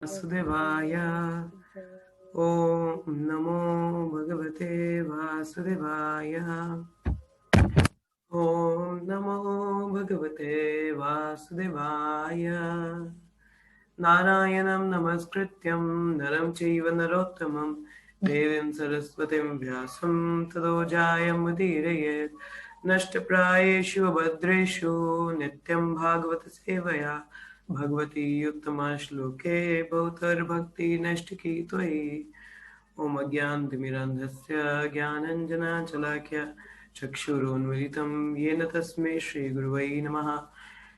वासुदेवाय। ओम नमो भगवते वासुदेवाय। ओम नमो भगवते वासुदेवाय। नारायणं नमस्कृत्यं नरं चैव नरोत्तमं देवीं सरस्वतीं व्यासं ततो जयमुदीरयेत्। नष्टप्रायेषु भद्रेषु नित्यं भागवत सेवया भगवती उत्तमश्लोके भवतर्भक्ति नष्टकी त्वयि। ॐ अज्ञानतिमिरान्धस्य ज्ञानञ्जनाशलाख्य चक्षुरुन्मिलितं येन तस्मै श्रीगुरुवै नमः।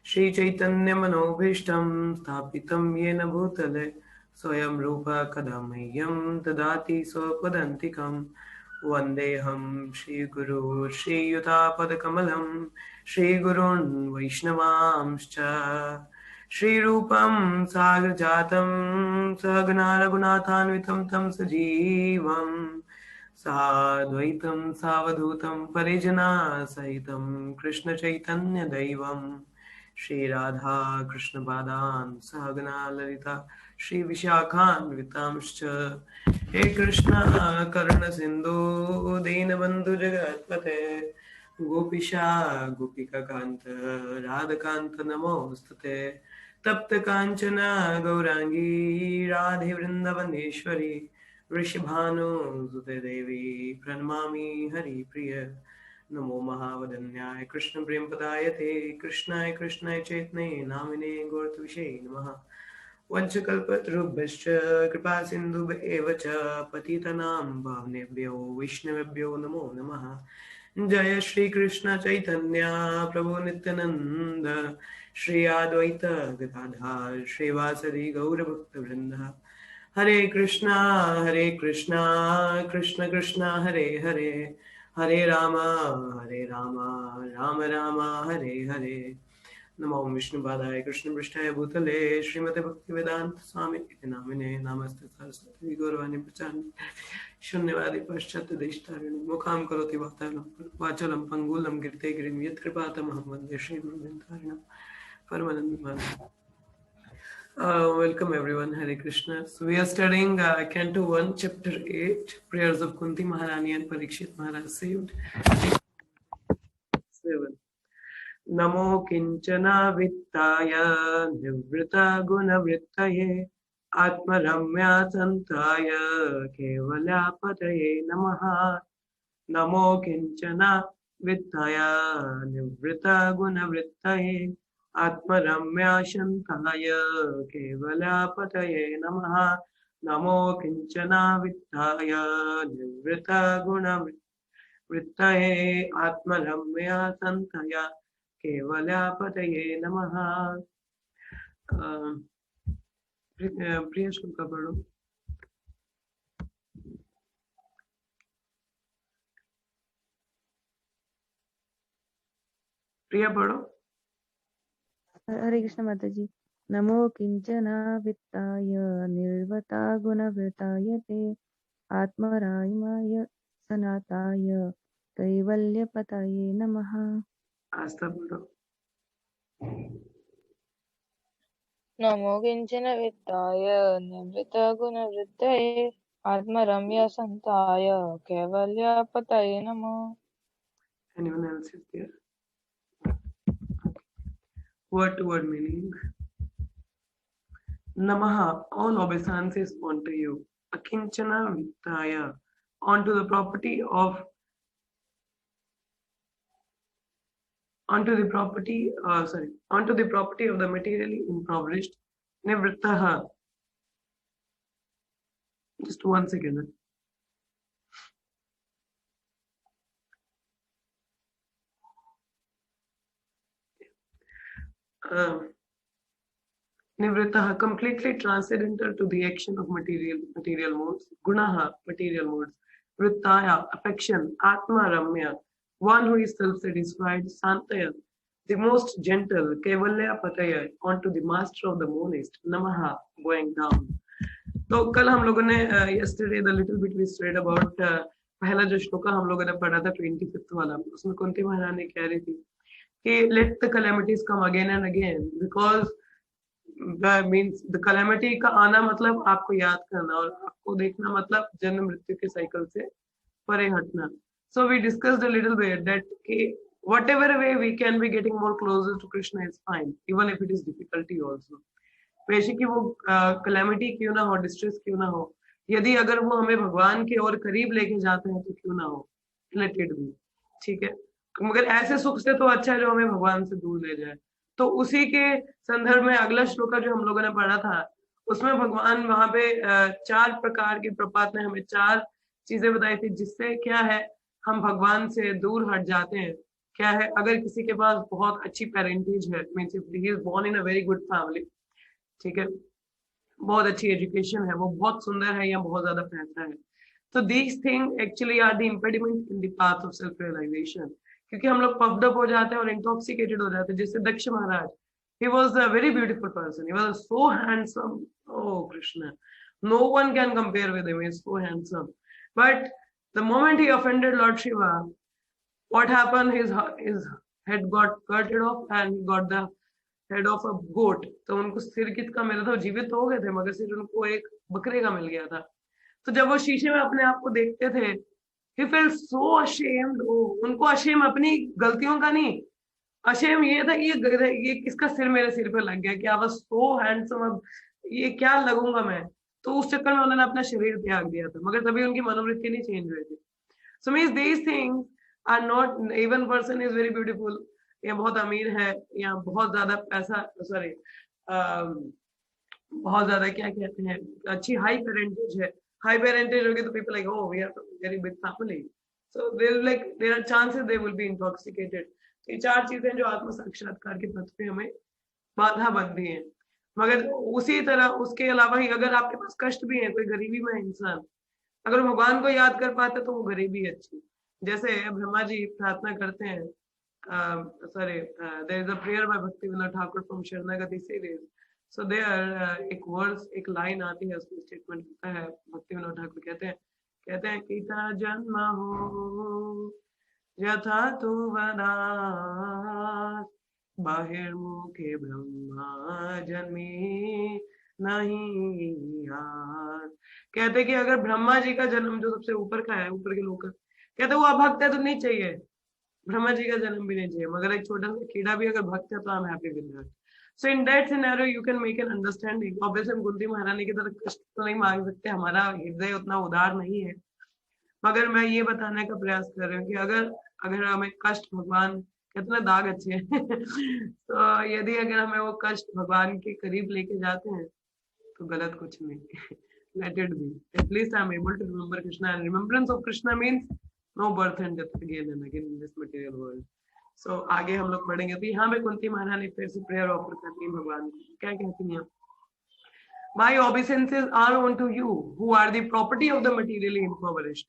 श्रीचैतन्यमनोभीष्टं स्थापितं येन भूतले स्वयं रूप कदा मह्यं ददाति स्वपदान्तिकं। वन्देऽहं श्रीगुरो श्रीयुतापदकमलं श्रीगुरून् वैष्णवांश्च। श्रीरूपं साग्रजातं सहगना रघुनाथान्वितं तं सजीवं साद्वैतं सावधूतं परिजनासहितं कृष्णचैतन्यदैवं श्रीराधा कृष्णपादान् सहगना ललिता श्रीविशाखान्वितांश्च। हे कृष्ण करुणसिन्धु दीनबन्धु जगत्पते गोपीशा गोपिकान्त राधकान्त नमोस्तुते। तप्त कांचन गौरांगी राधे वृंदावनेश्वरी वृषभानुसुते देवी प्रणमामि हरिप्रिय। नमो महावदन्याय कृष्ण प्रेम पदायते कृष्णाय कृष्णाय चैतन्ये नामिने गौरतविषे नमः। वंशकल्पतरुभ्यश्च कृपा सिन्धुभ्येव च पतितनां पावनेभ्यो वैष्णवेभ्यो नमो नमः। जय श्री कृष्ण चैतन्य प्रभु नित्यानंद श्री अद्वैत गदाधर श्रीवासदि गौरभक्तवृंद। हरे कृष्णा कृष्ण कृष्ण हरे हरे हरे राम राम राम हरे हरे। नमो विष्णुपादाय कृष्णपृष्ठाय भूतले श्रीमते भक्तिवेदांत स्वामी इति नामिने नमस्ते सरस्वती गौरवाणी प्रचारणे शून्यवादी पाश्चात्य देशतारिणी मुखां करोति वाचालं पंगुलं गिरते गिरिं यत्कृपातमहं वन्दे श्रीगुरुवृन्दारिणं परमानन्दमाधवं। Welcome everyone. Hare Krishna. So we are studying Canto 1, Chapter 8, Prayers of Kunti Maharani and Parikshit Maharaj saved. 7. Namo Kinchana Vittaya Nivrita Gunavrittaye Atmaramya Santaya Kevalyapataye Namaha. Namo Kinchana Vittaya Nivrita Gunavrittaye Atmaramya Shantaya Kevalyapataye Namaha. Namo Kinchana Vittaya Nivrita Gunavrittaye Atmaramya Santaya केवल्यापतये नमः। प्रिय श्लोक पढ़ो। प्रिय पढ़ो। हरे कृष्ण माता जी। नमो किंचना वित्ताय निर्वता गुणवृताय ते आत्मरायमाय सनाताय कैवल्यपताये नमः। आस्था पढ़ो। नमो किंचन वित्ताय निवृत्तगुणवृत्तये आत्मरम्यसन्ताय कैवल्यपतये नमः। Anyone else is there? Word to word meaning. Namaha, all obeisances unto you. Akinchana vittaya, onto the property of onto the property of the materially impoverished. Nivrittaha. Just 1 second. Nivrittaha, completely transcendental to the action of material modes. Gunaha, material modes. Vrittaya, affection. Atma Ramya, one who is self-satisfied. Santaya, the most gentle. Kevalya Pataya, onto the master of the monist. Namaha, going down. तो कल हम लोगों ने yesterday the little bit we read about पहला जो श्लोका हम लोगों ने पढ़ा था 25th वाला, उसमें कुंती महारानी कह रही थी कि let the calamities come again and again because means the calamity का आना मतलब आपको याद करना, और आपको देखना मतलब जन्म मृत्यु के साइकिल से परे हटना. So we discussed a little bit that whatever way we can be getting more closer to Krishna is fine, even if it is difficulty also. बेशक कि वो कैलेमिटी क्यों ना हो, डिस्ट्रेस क्यों ना हो, यदि अगर वो हमें भगवान के और करीब लेके जाते हैं तो क्यों ना हो, लेट इट बी. ठीक है, मगर ऐसे सुख से तो अच्छा है जो हमें भगवान से दूर ले जाए. तो उसी के संदर्भ में अगला श्लोक जो हम लोगों ने पढ़ा था, उसमें भगवान वहां पे 4 प्रकार की, प्रपात ने हमें 4 चीजें बताई थी जिससे क्या है हम भगवान से दूर हट जाते हैं. क्या है, अगर किसी के पास बहुत अच्छी पेरेंटेज है, means if he is born in a very good family, ठीक है, बहुत अच्छी एजुकेशन है, वो बहुत सुंदर है या बहुत ज्यादा पैसा है, तो these thing actually are the impediment in the path of self realisation. क्योंकि हम लोग पफ्ड अप हो जाते हैं और इंटॉक्सिकेटेड हो जाते हैं. जैसे दक्ष महाराज, he was a very beautiful person, he was so handsome, oh Krishna, no one can compare with him, he is so handsome, but the moment he offended Lord Shiva, what happened, his head got cutted off and he got the head of a goat. तो उनको सिर किसका मिला था, जीवित तो हो गए थे मगर सिर उनको एक बकरे का मिल गया था. तो जब वो शीशे में अपने आप को देखते थे, he felt so ashamed. उनको अशेम अपनी गलतियों का नहीं, अशेम ये था कि ये किसका सिर मेरे सिर पे लग गया, कि आई वाज सो हैंडसम, अब ये क्या लगूंगा मैं. तो उस चक्कर में उन्होंने अपना शरीर त्याग दिया था, मगर तभी उनकी मनोवृत्ति नहीं चेंज हुई थी. So means these things are not, even person is very beautiful, या बहुत अमीर है, या बहुत ज्यादा पैसा, सॉरी बहुत ज्यादा क्या कहते हैं, अच्छी हाई पेरेंटेज है, हाई पेरेंटेज होगी तो people like oh we are very big family, so there are chances they will be intoxicated. तो ये 4 चीजें जो आत्म साक्षात्कार के पथ पे हमें बाधा बनती हैं. मगर उसी तरह उसके अलावा ही अगर आपके पास कष्ट भी है, कोई गरीबी में इंसान अगर भगवान को याद कर पाते तो वो गरीबी अच्छी. जैसे ब्रह्मा जी प्रार्थना करते हैं, there is a prayer by Bhaktivinoda Thakur from Sharanagati series. So there एक वर्ड्स, एक लाइन आती है, उसमें स्टेटमेंट होता है, भक्तिविनोद ठाकुर कहते हैं किता जन्म हो यथा तु वदास बाहिर्मुखे ब्रह्मा जन्मे नहीं यार. कहते कि अगर ब्रह्मा जी का जन्म जो सबसे ऊपर का है, ऊपर के लोग का, कहते वो अभक्त है तो नहीं चाहिए, ब्रह्मा जी का जन्म भी नहीं चाहिए, मगर एक छोटा सा कीड़ा भी अगर भक्त है तो I am happy with that. So in that scenario you can make an understanding. Obviously हम कुंती महारानी की तरह कष्ट तो नहीं मांग सकते, हमारा हृदय उतना उदार नहीं है, मगर मैं ये बताने का प्रयास कर रही हूँ कि अगर हमें कष्ट, भगवान कितने दाग अच्छे हैं तो यदि अगर हमें वो कष्ट भगवान के करीब लेके जाते हैं तो गलत कुछ नहीं. Let it be, at least I am able to remember Krishna, and remembrance of Krishna means no birth and death again and again in this material world. So आगे हम लोग पढ़ेंगे. तो यहाँ पे कुंती महारानी फिर से प्रेयर ऑफर करती है भगवान को. क्या कहती हैं, My obeisances are unto you who are the property of the materially impoverished.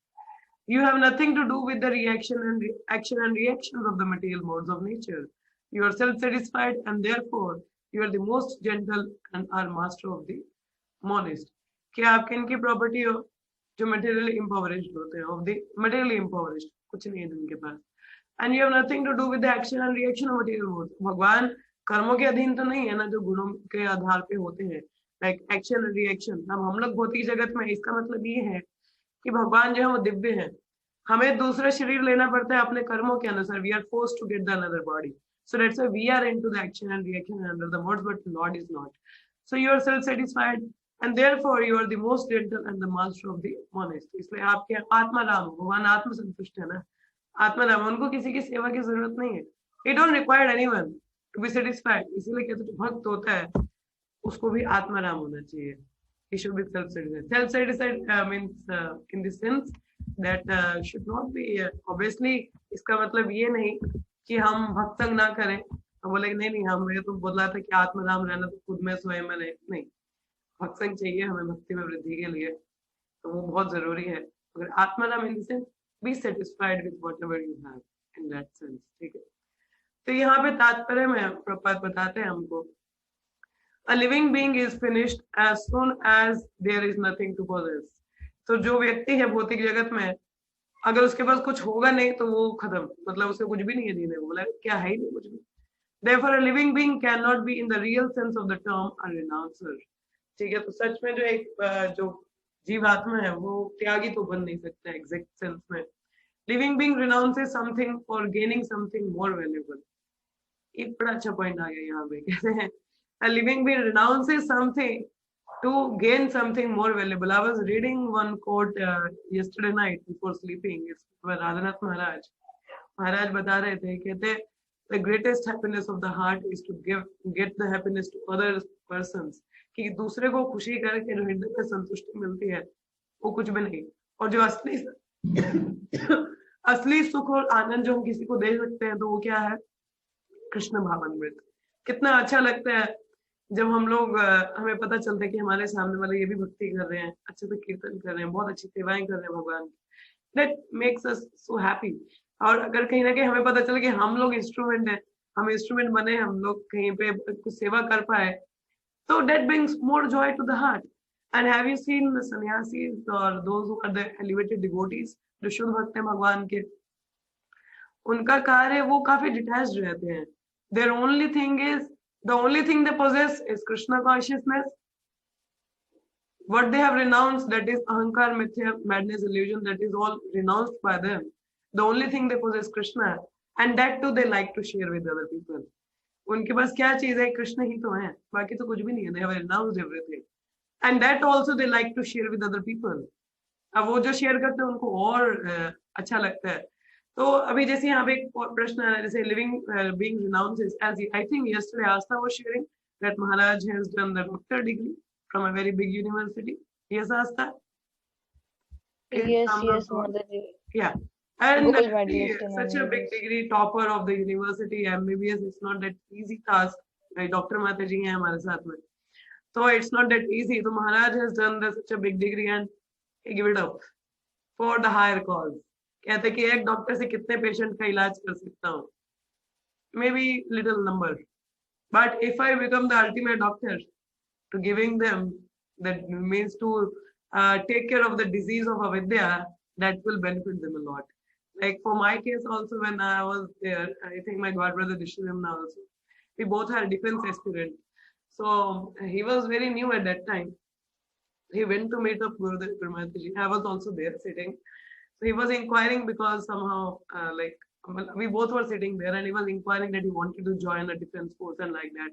You have nothing to do with the action and reactions of the material modes of nature. You are self-satisfied and therefore you are the most gentle and are master of the monist. क्या आप किन की property हो, जो materially इम्पोवरिश्ड होते हैं, of the materially इम्पोवरिश्ड, कुछ नहीं है जिनके पास. And you have nothing to do with the action and reaction of material mode. भगवान कर्मों के अधीन तो नहीं है ना, जो गुणों के आधार पे होते हैं, लाइक एक्शन एंड रिएक्शन. अब हम लोग भौतिक जगत में, इसका मतलब ये है कि भगवान जो है वो दिव्य है, हमें दूसरा शरीर लेना पड़ता है अपने कर्मों के अनुसार. We are forced to get the another body, so that's why we are into the action and reaction under the modes, but Lord is not. So you are self satisfied and therefore you are the most gentle and the master of the monist. इसलिए आपके आत्मा राम, भगवान आत्म संतुष्ट है ना, आत्मा राम, उनको किसी की सेवा की जरूरत नहीं है. He don't require anyone to be satisfied. इसीलिए कहते हैं भक्त होता है उसको भी आत्मा राम होना चाहिए. He should be self-satisfied. Self-satisfied means in the sense that should not be obviously. इसका मतलब ये नहीं कि हम भक्त संग ना करें, हम बोले नहीं हम, ये तो बोला था कि आत्मा राम रहना तो खुद में स्वयं में नहीं. भक्त संग चाहिए हमें भक्ति में वृद्धि के लिए, तो वो बहुत जरूरी है. अगर Atmaram in the sense be satisfied with whatever you have in that sense. ठीक है, तो यहाँ पे तात्पर्य में प्रपात बताते हैं हमको, a living being is finished as soon as there is nothing to possess. तो जो व्यक्ति है भौतिक जगत में, अगर उसके पास कुछ होगा नहीं तो वो खत्म, मतलब उससे कुछ भी नहीं है जीने को, बोला क्या है ही नहीं कुछ भी. Therefore a living being cannot be in the real sense of the term a renouncer. ठीक है, तो सच में जो एक जो जीवात्मा है वो त्यागी तो बन नहीं सकता एग्जैक्ट सेंस में. Living being renounces something for gaining something more valuable. एक बड़ा अच्छा पॉइंट आ गया यहाँ पे. कहते हैं a living being renounces something to gain something more valuable. I was reading one quote yesterday night before sleeping. It's by Radhanath Maharaj. Maharaj बता रहे थे, कहते the greatest happiness of the heart is to get the happiness to other persons. कि दूसरे को खुशी करके जो हृदय में संतुष्टि मिलती है वो कुछ भी नहीं. और जो असली सुख और आनंद जो हम किसी को दे सकते हैं तो वो क्या है? कृष्ण भावामृत. कितना अच्छा लगता है जब हम लोग हमें पता चलता है कि हमारे सामने वाले ये भी भक्ति कर रहे हैं, अच्छे से कीर्तन कर रहे हैं, बहुत अच्छी सेवाएं कर रहे हैं भगवान की. That makes us so happy. और अगर कहीं ना कहीं हमें पता चले कि हम लोग इंस्ट्रूमेंट हैं, हम इंस्ट्रूमेंट बने, हम लोग कहीं पे कुछ सेवा कर पाए, तो that brings more joy to the heart. And have you seen the sannyasis और those who are the elevated devotees, जो शुद्ध भक्त हैं भगवान के, उनका कार्य वो काफी डिटैच्ड रहते हैं. Their only thing is, the only thing they possess is Krishna consciousness. What they have renounced, that is ahankar, mithya, madness, illusion, that is all renounced by them. The only thing they possess Krishna, and that too they like to share with other people. उनके पास क्या चीज है? कृष्ण ही तो है, बाकी तो कुछ भी नहीं है. They have renounced everything, and that also they like to share with other people. अब वो जो शेयर करते हैं उनको और अच्छा लगता है. तो अभी जैसे यहाँ पे एक प्रश्न आ रहा है, जैसे living being renounces, as I think yesterday Aastha was sharing that Maharaj has done the doctor degree from a very big university. Yes Aastha? Yes, Motherji. Yeah. And Gold medalist in such a big MBBS. degree, topper of the university, MBBS. It's not that easy task. Doctor माता जी हैं हमारे साथ में, तो it's not that easy. तो महाराज has done such a big degree and he give it up for the higher cause. कहते कि एक डॉक्टर से कितने पेशेंट का इलाज कर सकता हूँ? May be little number, but if I become the ultimate doctor to giving them, that means to take care of the disease of avidya, that will benefit them a lot. Like for my case also, when I was there, I think my god brother Dishidamna also, we both are defense aspirant. So he was very new at that time. He went to meet up Gurudev Brahmataji. I was also there sitting. So he was inquiring because somehow, we both were sitting there, and he was inquiring that he wanted to join a defense force and like that.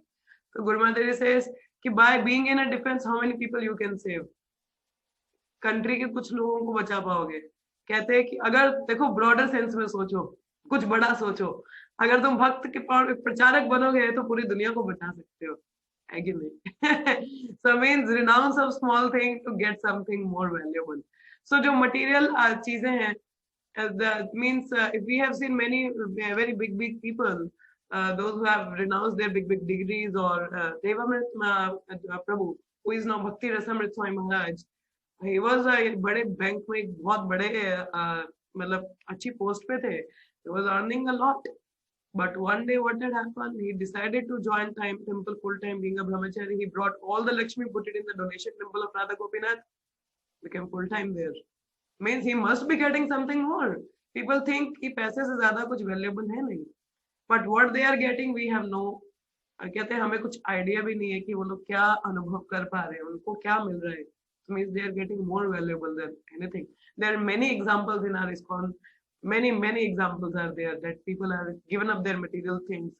So Guru Maharaj says, कि by being in a defense, how many people you can save? Country के कुछ लोगों को बचा पाओगे. कहते हैं कि अगर देखो ब्रॉडर सेंस में सोचो, कुछ बड़ा सोचो, अगर तुम भक्त के प्रचारक बनोगे तो पूरी दुनिया को बचा सकते हो, है कि नहीं? So means renounce of small thing to get something more valuable. So जो material चीजें हैं, that means if we have seen many very big people, those who have renounced their big degrees, or Devamrit Prabhu, who is now Bhakti Rasamrit Swami Maharaj, he was बड़े bank में एक बहुत बड़े मतलब अच्छी post पे थे. He was earning a lot, but one day what had happened? He decided to join temple full time, being a brahmachari. He brought all the Lakshmi, put it in the donation temple of Radha Gopinath, became full time there. Means he must be getting something more. People think कि पैसे से ज्यादा कुछ valuable है नहीं, but what they are getting we have no. कहते हैं हमें कुछ आइडिया भी नहीं है कि वो लोग क्या अनुभव कर पा रहे हैं, उनको क्या मिल रहा है. Means they are getting more valuable than anything. There are many examples in our ISKCON. Many examples are there that people have given up their material things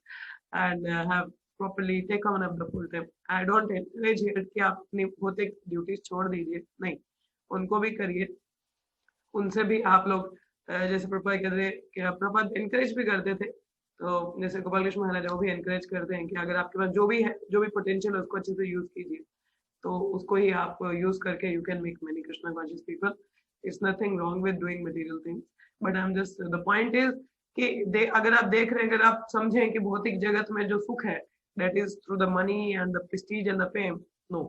and have properly taken up the full time. I don't encourage here कि आप अपनी भौतिक duties छोड़ दीजिए, नहीं, उनको भी करिए. उनसे भी आप लोग जैसे प्रभुपाद कहते हैं कि प्रभुपाद एनकरेज भी करते थे, तो जैसे गोपाल कृष्ण महाराज वो भी एनकरेज करते हैं कि अगर आपके पास जो भी है, जो भी पोटेंशियल है, उसको अच्छे से यूज कीजिए. तो उसको ही आप यूज करके you can make many Krishna conscious people. It's nothing wrong with doing material things, but I am just the point is कि अगर आप देख रहे हैं, अगर आप समझें कि भौतिक जगत में जो सुख है that is through the money and the prestige and the fame, no,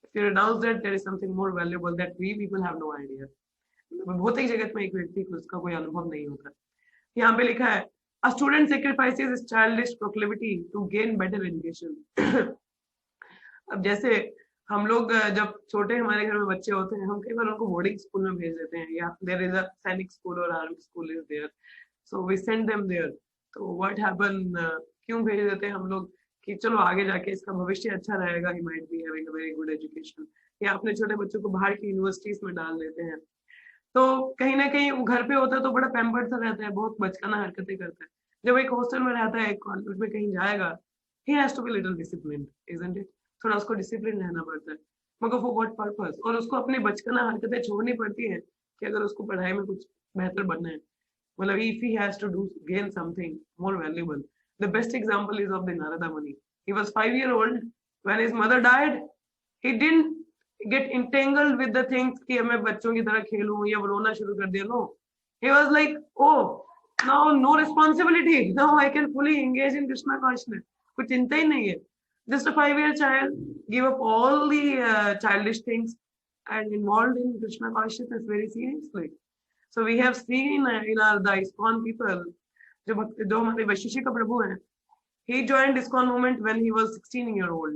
if you renounce that, there is something more valuable that we people have no idea. भौतिक जगत में एक व्यक्ति को उसका कोई अनुभव नहीं होता. यहाँ पे लिखा है a student sacrifices his childish proclivity to gain better education. अब जैसे हम लोग जब छोटे हमारे घर में बच्चे होते हैं, हम कई बार उनको बोर्डिंग स्कूल में भेज देते हैं, या there is a Sainik school और army school is there, so we send them there. तो व्हाट हैपन क्यों भेज देते हैं हम लोग कि चलो आगे जाके इसका भविष्य अच्छा रहेगा, he might be having a very good education, या अपने छोटे बच्चों को बाहर की यूनिवर्सिटीज में डाल देते हैं। तो कहीं ना कहीं वो घर पे होता है तो बड़ा पैम्पर्ड सा रहता है, बहुत बचकाना हरकतें करता है। जब एक हॉस्टल में रहता है, एक कॉलेज में कहीं जाएगा, he has to be little disciplined, isn't it? थोड़ा उसको डिसिप्लिन रहना पड़ता है, मगर फॉर व्हाट पर्पस? और उसको अपनी बचकाना हरकतें छोड़नी पड़ती है कि अगर उसको पढ़ाई में कुछ बेहतर बनना है। Well, if he has to do gain something more valuable, the best example is of the Narada Muni. He was 5 years old when his mother died. He didn't get entangled with the things कि मैं बच्चों की तरह खेलूं या रोना शुरू कर दिया. No, he was like, oh, now no responsibility. Now I can fully engage in Krishna consciousness. कुछ चिंता ही नहीं है. Just a 5-year child give up all the childish things and involved in Krishna consciousness very seriously. So we have seen in our the ISKCON people, जो हमारे वैशिष्टि का प्रभु हैं, he joined ISKCON movement when he was 16 years old,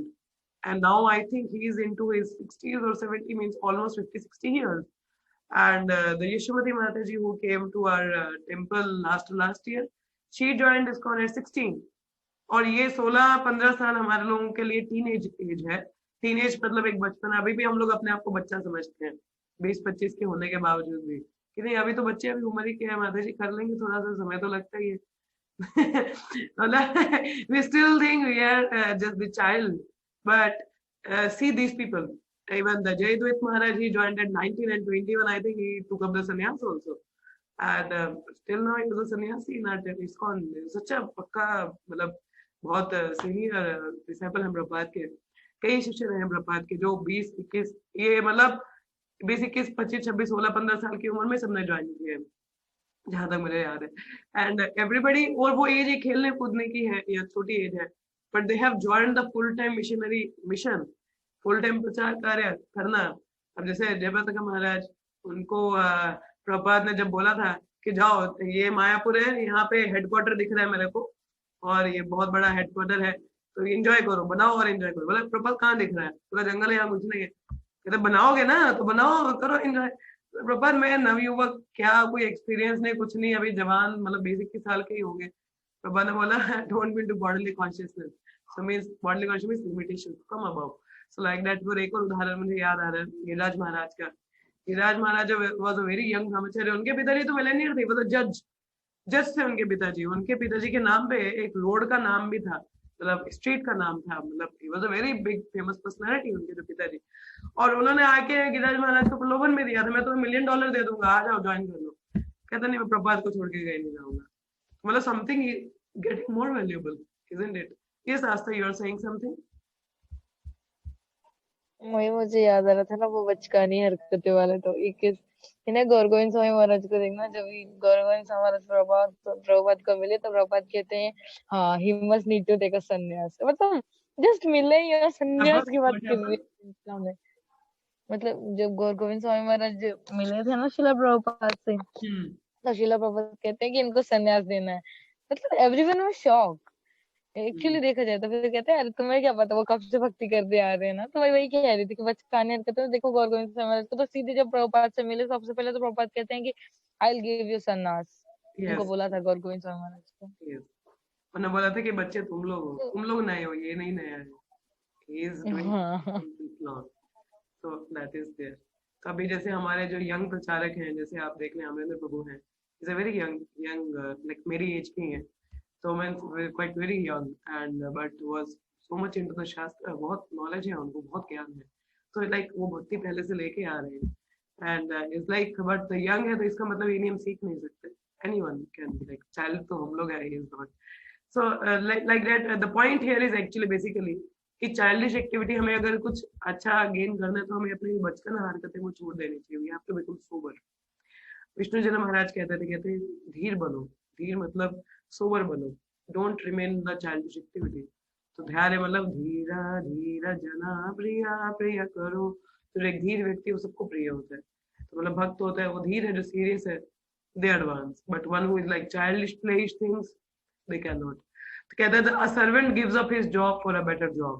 and now I think he is into his 60s or 70, means almost 50-60 years. And the Yeshwati Mataji who came to our temple last year, she joined ISKCON at 16. और ये 16-15 साल हमारे लोगों के लिए teenage as है. Teenage मतलब एक बचपन. अभी भी हम लोग अपने आप को बच्चा समझते हैं 20-25 के होने के बावजूद भी, कि नहीं अभी तो बच्चे, अभी उम्र ही क्या है, माता जी कर लेंगे, थोड़ा सा समय तो लगता ही है. We still think we are just the child, but see these people. Even the Jayadvait Maharaj, he joined at 19 and 21. I think he took up the sannyas also, and still now he was a sannyasi in our ISKCON. Such a पक्का, मतलब बहुत senior disciple हैं प्रभुपाद के. कई शिष्य रहे हैं प्रभुपाद के जो 20-21, ये मतलब 20-21, 25, 26, 16, 15 साल की उम्र में सबने ज्वाइन किया है, जहां तक मुझे याद है. एंड एवरीबडी, और वो एज खेलने कूदने की है या छोटी एज है, but they have joined the full time missionary mission, full time प्रचार कार्य करना. अब जैसे जयप्रकाश महाराज, उनको प्रभुपाद ने जब बोला था कि जाओ, ये मायापुर है, यहाँ पे हेडक्वार्टर दिख रहा है मेरे को, और ये बहुत बड़ा हेडक्वार्टर है, तो एंजॉय करो, बनाओ और एंजॉय करो. बोला प्रभुपाद कहाँ दिख रहा है? पूरा जंगल है, यहाँ कुछ नहीं है. कहते बनाओगे ना तो बनाओ, करो एंजॉय. प्रभुपाद मैं नवयुवक, क्या कोई एक्सपीरियंस नहीं, कुछ नहीं, अभी जवान, मतलब 20-21 साल के ही होंगे. प्रभुपाद ने बोला don't be too bodily consciousness, so means bodily consciousness limitation, come above. So like that. फिर एक और उदाहरण मुझे याद आ रहा है गिरिराज महाराज का. गिरिराज महाराज वाज अ वेरी यंग ब्रह्मचारी. उनके पिताजी तो मिलेनियर थे, वो तो जज थे उनके पिताजी. उनके पिताजी के नाम पे एक रोड का नाम भी था, मतलब स्ट्रीट का नाम था, मतलब he was a very big famous personality उनके जो पिताजी. और उन्होंने आके गिरिराज महाराज को प्रलोभन में दिया था, मैं तुम्हें $1 million दे दूंगा, आ जाओ ज्वाइन कर लो. कहता नहीं, मैं प्रभुपाद को छोड़ के कहीं नहीं जाऊंगा. मतलब something getting more valuable, isn't it? Yes Aastha, you are saying something. वही मुझे याद आ रहा था ना, वो बचकानी हरकतें वाले. तो एक इन्हें गौर गोविंद स्वामी महाराज को देखना, जब गौर गोविंद स्वामी महाराज प्रभुपाद को मिले तो प्रभुपाद कहते हैं, हाँ he must need to take a sannyas. मतलब जस्ट मिले या संन्यास की बात कर रही है में. मतलब जब गौर गोविंद स्वामी महाराज मिले थे ना शिला प्रभुपाद से, तो शिला प्रभुपाद कहते हैं कि इनको संन्यास देना है. मतलब एवरीवन वाज शॉक. एक्चुअली देखा जाए तो फिर कहते हैं, अरे तुम्हें क्या पता वो कब से भक्ति करते आ रहे हैं ना. तो वही कह रही थी कि बचकानी हरकतें. देखो गौर गोविंद स्वामी महाराज को तो सीधे जब प्रभुपाद से मिले, सबसे पहले तो प्रभुपाद कहते हैं कि आई विल गिव यू सन्यास. उनको बोला था गौर गोविंद स्वामी महाराज को. उन्होंने बोला था कि बच्चे तुम लोग हो, तुम लोग नए हो, ये नहीं नया है. He is doing long. So that is there. तो अभी जैसे हमारे जो यंग प्रचारक हैं, जैसे आप देख लें अमरेंद्र प्रभु हैं, is a very young like मेरी एज के हैं. तो मैं quite very young and but was so much into the शास्त्र. बहुत नॉलेज है उनको, बहुत ज्ञान है. तो लाइक वो भक्ति पहले से लेके आ रहे हैं and is like, but young है तो इसका मतलब ये नहीं हम सीख नहीं सकते. Anyone can be like child, तो हम लोग है, he is not. So like that, the point here is actually basically कि चाइल्डिश एक्टिविटी, हमें अगर कुछ अच्छा गेन करना है तो हमें अपनी बचपन हरकतें वो छोड़ देनी चाहिए. We have to become sober. Vishnu Jana Maharaj कहते हैं धीर बनो. धीर मतलब सोबर बनो. Don't remain the childish activity. तो ध्यान है मतलब धीरा धीरा जना प्रिया प्रिया करो. तो एक धीर व्यक्ति वो सबको प्रिय होता है. तो मतलब भक्त होता है वो धीर है, जो सीरियस है, they advance. But one who is like childish playish things, they cannot. Together, a servant gives up his job for a better job.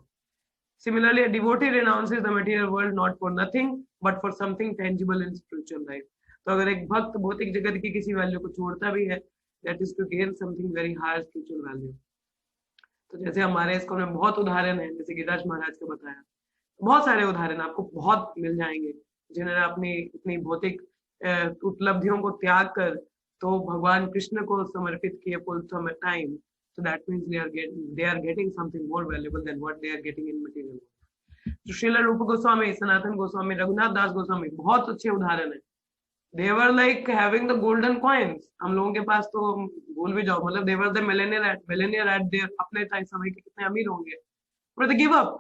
Similarly, a devotee renounces the material world not for nothing, but for something tangible in spiritual life. तो अगर एक भक्त भौतिक जगत की किसी value को छोड़ता भी है, that is to gain something very higher spiritual value. तो जैसे हमारे स्कूल में बहुत उदाहरण है, जैसे गिरिराज महाराज का बताया, बहुत सारे उदाहरण आपको बहुत मिल जाएंगे जिन्होंने अपनी इतनी भौतिक उपलब्धियों को त्याग कर तो भगवान कृष्ण को समर्पित किए full time. So that means they are getting something more valuable than what they are getting in material. तो श्रील रूप गोस्वामी, सनातन गोस्वामी, रघुनाथ दास गोस्वामी बहुत अच्छे उदाहरण है. They were like having the golden coins. हम लोगों के पास तो भूल भी जाओ, मतलब they were the millionaire at their अपने टाइम समय के कितने अमीर होंगे, but they give up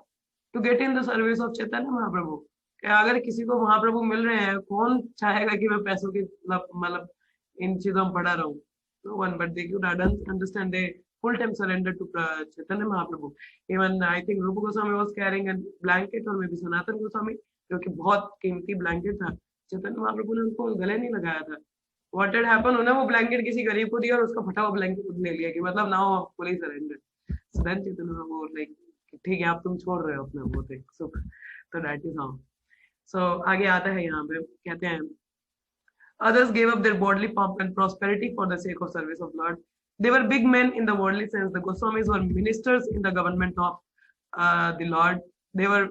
to get in the service of Chaitanya Mahaprabhu. अगर किसी को महाप्रभु मिल रहे हैं, कौन चाहेगा कि मैं पैसों की मतलब इन चीजों में पड़ा रहूं? No one, but they could understand. They full time surrender to Chaitanya Mahaprabhu. Even I think Rupa Goswami was carrying a blanket, or maybe Sanatan Goswami, जो कि बहुत कीमती ब्लैंकेट था. चैतन्य महाप्रभु ने उनको गले नहीं लगाया था. What had happened, उन्हें वो ब्लैंकेट किसी गरीब को दिया और उसका फटा हुआ ब्लैंकेट खुद ले लिया कि मतलब now fully surrender. So then Chaitanya Mahaprabhu like ठीक है, आप तुम छोड़ रहे हो अपना वो सुख. तो that is how. So आगे आता है यहाँ पे, कहते हैं others gave up their bodily pomp and prosperity for the sake of service of Lord. They were big men in the worldly sense. The Goswamis were ministers in the government of the Lord. They were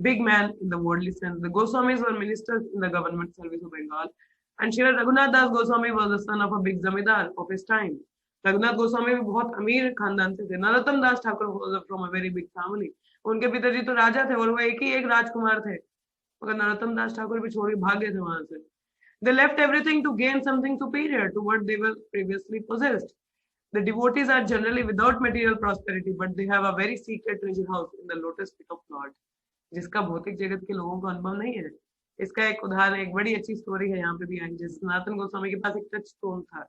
big men in the worldly sense. The Goswamis were ministers in the government service of Bengal. And Srila Raghunath Das Goswami was the son of a big zamidar of his time. Raghunath Goswami भी बहुत अमीर खानदान से थे. नरोत्तम दास Thakur was from a very big family. उनके पिताजी तो राजा थे और वो एक राजकुमार थे, मगर नरोत्तम दास ठाकुर भी छोड़ के भाग गए थे वहां से. They left everything to gain something superior to what they were previously possessed. The devotees are generally without material prosperity, but they have a very secret treasure house in the lotus feet of Lord, जिसका भौतिक जगत के लोगों को अनुभव नहीं है. इसका एक उदाहरण, एक बड़ी अच्छी स्टोरी है यहाँ पे भी आई. जैसे सनातन गोस्वामी के पास एक टच स्टोन था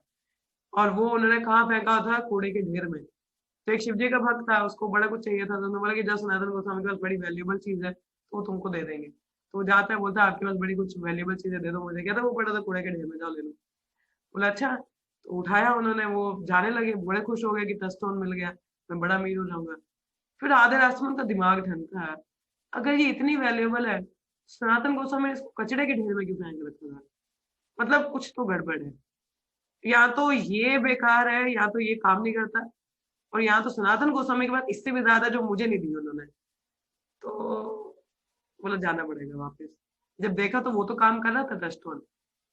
और वो उन्होंने कहाँ फेंका था? कूड़े के ढेर में. तो एक शिवजी का भक्त था, उसको बड़ा कुछ चाहिए था, तो उन्होंने बोला कि जब सनातन गोस्वामी के पास बड़ी वैल्यूएबल चीज है तो तुमको दे देंगे. तो जाता है, बोलता है आपके पास बड़ी कुछ वैल्यूएबल चीजें दे दो मुझे. क्या था? वो पड़ा था कूड़े के ढेर में, जाओ ले लो. बोला अच्छा. तो उठाया उन्होंने, वो जाने लगे, बड़े खुश हो गए कि टच स्टोन मिल गया, मैं बड़ा अमीर हो जाऊंगा. फिर आधे रास्ते में उनका दिमाग ठनका है, अगर ये इतनी वैल्यूएबल है, सनातन गोस्वामी ने इसको कचड़े के ढेर में क्यों फेंक रखा था? मतलब कुछ तो गड़बड़ है. या तो ये बेकार है, या तो ये काम नहीं करता, और यहाँ तो सनातन गोस्वामी के बाद इससे भी ज्यादा जो मुझे नहीं दी उन्होंने. तो बोला जाना पड़ेगा वापस. जब देखा तो वो तो काम कर रहा था टच स्टोन,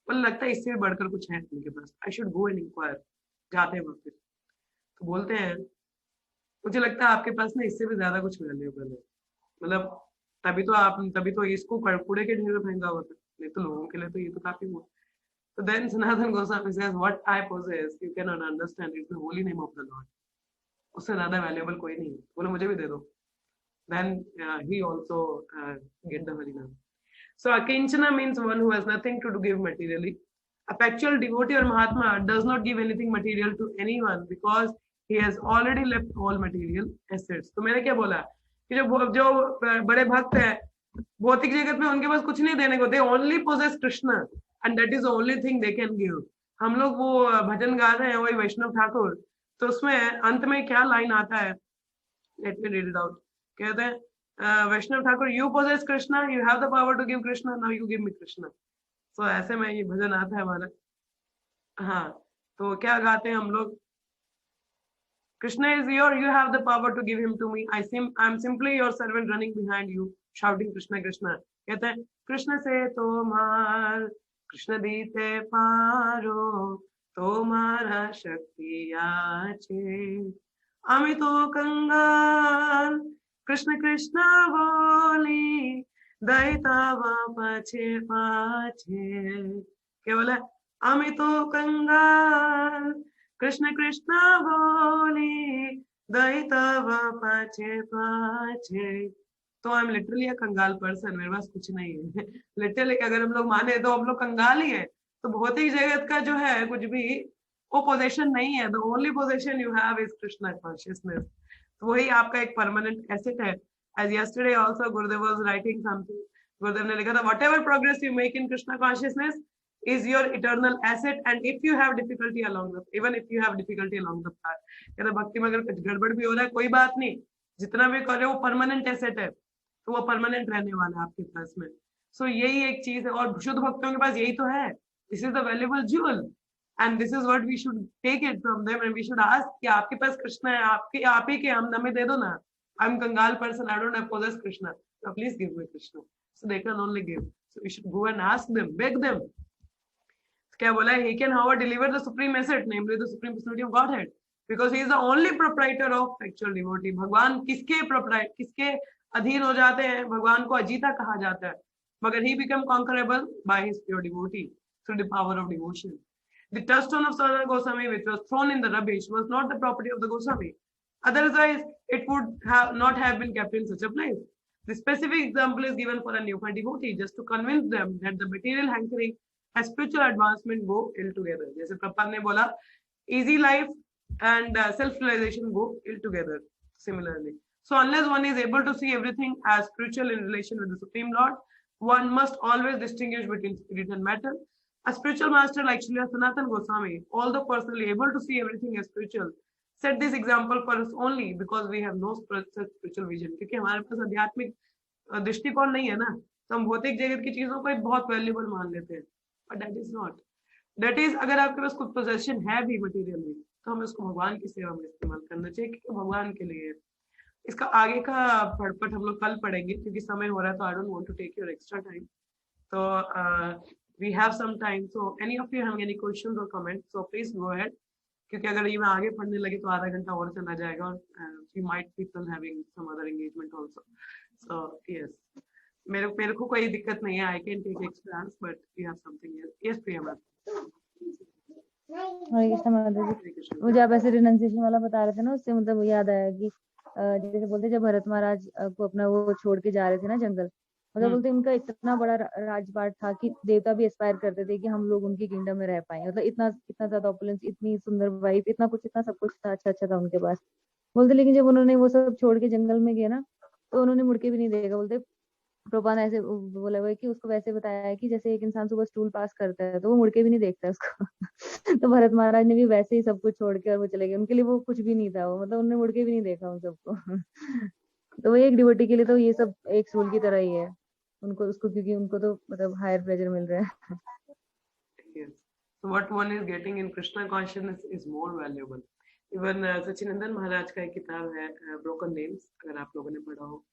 बोला लगता है इससे भी बढ़कर कुछ है उनके पास. I should go and enquire. जाते हैं वापस, तो बोलते हैं मुझे लगता है आपके पास ना इससे भी ज्यादा कुछ वैल्यूएबल है. मतलब तभी तो इसको कूड़े के ढेर में फेंका हुआ था, नहीं तो लोगों के लिए तो ये तो काफी हुआ. So then Sanatan Goswami says, what I possess, you cannot understand. It's the holy name of the Lord. उससे ज्यादा valuable कोई नहीं है. बोले मुझे भी दे दो. Then he also get the holy name. So Akinchana means one who has nothing to give materially. A factual devotee or Mahatma does not give anything material to anyone because he has already left all material assets. तो मैंने क्या बोला कि जो बड़े भक्त हैं भौतिक जगत में उनके पास कुछ नहीं देने को. They only possess Krishna. And that is the only thing they can give. हम लोग वो भजन गा रहे हैं वही वैष्णव ठाकुर, तो उसमें अंत में क्या लाइन आता है? Let me read it out. कहते हैं वैष्णव Thakur, you possess Krishna, you have the power to give Krishna, now you give me Krishna. So ऐसे में ये भजन आता है हमारा. हाँ, तो क्या गाते हैं हम लोग? Krishna is your, you have the power to give him to me. I am simply your servant running behind you, shouting Krishna Krishna. कहते हैं कृष्ण से तोमार कृष्ण दीते पारो तोमारा शक्ति आछे আমি তো कंगाल कृष्ण कृष्ण बोली दैतावा पाछे पाछे. क्या बोला? আমি তো कंगाल कृष्ण कृष्ण बोली दैतावा पाछे पाछे. तो आई एम लिटरली कंगाल पर्सन, मेरे पास कुछ नहीं है. लिटरली अगर हम लोग माने तो हम लोग कंगाल ही है. तो भौतिक जगत का जो है कुछ भी वो पोजीशन नहीं है. The only position you have is Krishna consciousness. तो वही आपका एक परमानेंट एसेट है. As yesterday also Gurudev was writing something. गुरुदेव ने लिखा था whatever progress you make in Krishna consciousness is your eternal asset, and if you have difficulty along the path, कहता भक्ति में अगर कुछ गड़बड़ भी हो रहा है कोई बात नहीं, जितना भी करे वो परमानेंट एसेट है, तो वो परमानेंट रहने वाला है आपके पास में. सो यही एक चीज है, और शुद्ध भक्तों के पास यही तो है. This is the valuable jewel. and this is what we should take it from them, and we should ask कि आपके पास कृष्णा है, आपके आप ही के हम हमें दे दो ना. I'm Kangal person, I don't have possessed Krishna, so please give me Krishna. So they can only give. So we should go and ask them, beg them. क्या बोला है? He can however deliver the supreme asset, namely the supreme personality of Godhead, because he is the only proprietor of actual devotee. भगवान किसके अधीन हो जाते हैं? भगवान को अजीता कहा जाता है, मगर he become conquerable by his pure devotee through the power of devotion. The touchstone of Sanatana Goswami, which was thrown in the rubbish, was not the property of the Goswami. Otherwise, it would not have been kept in such a place. The specific example is given for a neophyte devotee, just to convince them that the material hankering and spiritual advancement go ill together. जैसे प्रपात ने बोला, easy life and self-realization go ill together. Similarly, so unless one is able to see everything as spiritual in relation with the Supreme Lord, one must always distinguish between spirit and matter. A spiritual master like Srila Sanatana Goswami, although personally able to see everything as spiritual, set this example for us only because we have no spiritual vision. क्योंकि हमारे पास आध्यात्मिक दृष्टिकोण नहीं है ना, तो हम भौतिक जगत की चीजों को बहुत वैल्यूबल मान लेते हैं, but that is not. That is, अगर आपके पास कुछ पोजेशन है भी मटेरियल में, तो हमें उसको भगवान की सेवा में इस्तेमाल करना चाहिए, क्योंकि भगवान के लिए. इसका आगे का पढ़ हम लोग कल पढ़ेंगे, क्योंकि समय हो रहा है, तो I don't want to take your extra time. तो we have some time, so any of you have any questions or comments, so please go ahead, क्योंकि अगर ये मैं आगे पढ़ने लगी तो आधा घंटा और चला जाएगा, और you might people having some other engagement also. So yes, मेरे को कोई दिक्कत नहीं है, I can take extra hands, but you have something else. Yes, Priya ma'am. हरे कृष्ण माधव जी, वो जब ऐसे रिनंसिएशन वाला बता रहे थे ना, उससे मतलब याद आया कि जैसे बोलते जब भरत महाराज को अपना वो छोड़ के जा रहे थे ना जंगल, मतलब बोलते उनका इतना बड़ा राजपाट था कि देवता भी एस्पायर करते थे कि हम लोग उनकी किंगडम में रह पाए. मतलब इतना इतना ज्यादा ऑपुलेंस, इतनी सुंदर वाइफ, इतना सब कुछ था, अच्छा था उनके पास. बोलते लेकिन जब उन्होंने वो सब छोड़ के जंगल में गए ना, तो उन्होंने मुड़ के भी नहीं देखा. बोलते प्रभुपाद ने ऐसे बोला हुआ है कि उसको वैसे बताया है कि जैसे एक इंसान सुबह स्टूल पास करता है तो वो मुड़ के भी नहीं देखता उसको. तो भरत महाराज ने भी वैसे ही सब कुछ छोड़ के और वो चले गए. उनके लिए वो कुछ भी नहीं था, वो मतलब उन्होंने मुड़ के भी नहीं देखा उन सबको. तो वो एक डिवोटी के लिए तो ये सब एक सूल की तरह ही है उनको, उसको, क्योंकि उनको तो मतलब हायर प्लेजर मिल रहा है. Yes. So what one is getting in Krishna consciousness is more valuable. Even Sachinandan महाराज का एक किताब है ब्रोकन नेम्स, अगर आप लोगों ने पढ़ा हो,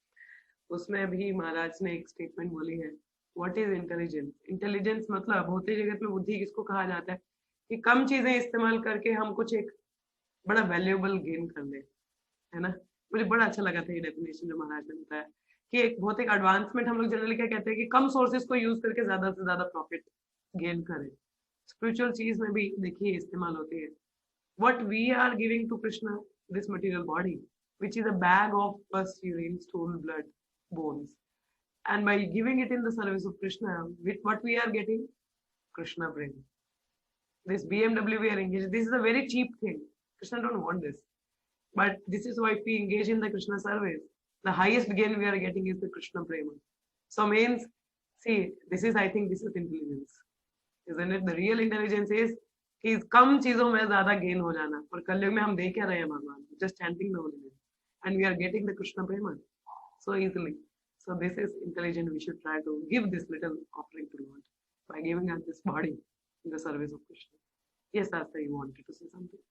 उसमें भी महाराज ने एक स्टेटमेंट बोली है, व्हाट इज इंटेलिजेंस. इंटेलिजेंस मतलब भौतिक जगत में बुद्धि किसको कहा जाता है, कि कम चीजें इस्तेमाल करके हम कुछ एक बड़ा वैल्यूएबल गेन कर ले, है ना. मुझे बड़ा अच्छा लगा था ये डेफिनेशन जो महाराज ने बताया, कि एक भौतिक एडवांसमेंट हम लोग जनरली क्या कहते हैं कि कम सोर्सेज को यूज करके ज्यादा से ज्यादा प्रॉफिट गेन करें. स्पिरिचुअल चीज में भी देखिए इस्तेमाल होती है. What we are giving to Krishna, this material body, which is a bag of pus, urine, stool, blood, bones, and by giving it in the service of Krishna, with what we are getting, Krishna brings. This BMW we are engaged, this is a very cheap thing. Krishna don't want this, but this is why if we engage in the Krishna service, the highest gain we are getting is the Krishna prema. So means, see, this is, I think this is intelligence, isn't it? The real intelligence is कि कम चीजों में ज्यादा gain हो जाना. और कलयुग में हम देख क्या रहे हैं भगवान, just chanting the holy name, and we are getting the Krishna prema so easily. So this is intelligent. We should try to give this little offering to Lord by giving us this body in the service of Krishna. Yes, Asta, you wanted to say something.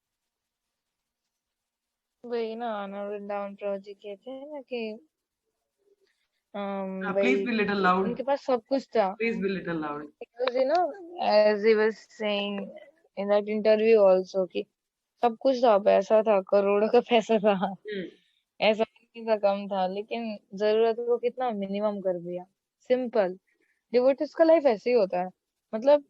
वही ना, वृंदावन प्रभु जी कहते हैं ना कि please be little loud. उनके पास सब कुछ था. Please be little loud. Because as he was saying in that interview also कि सब कुछ था, पैसा था, करोड़ों का पैसा था, ऐसा नहीं था कम था, लेकिन जरूरत को कितना मिनिमम कर दिया. सिंपल डिवोटीज का लाइफ ऐसे ही होता है. मतलब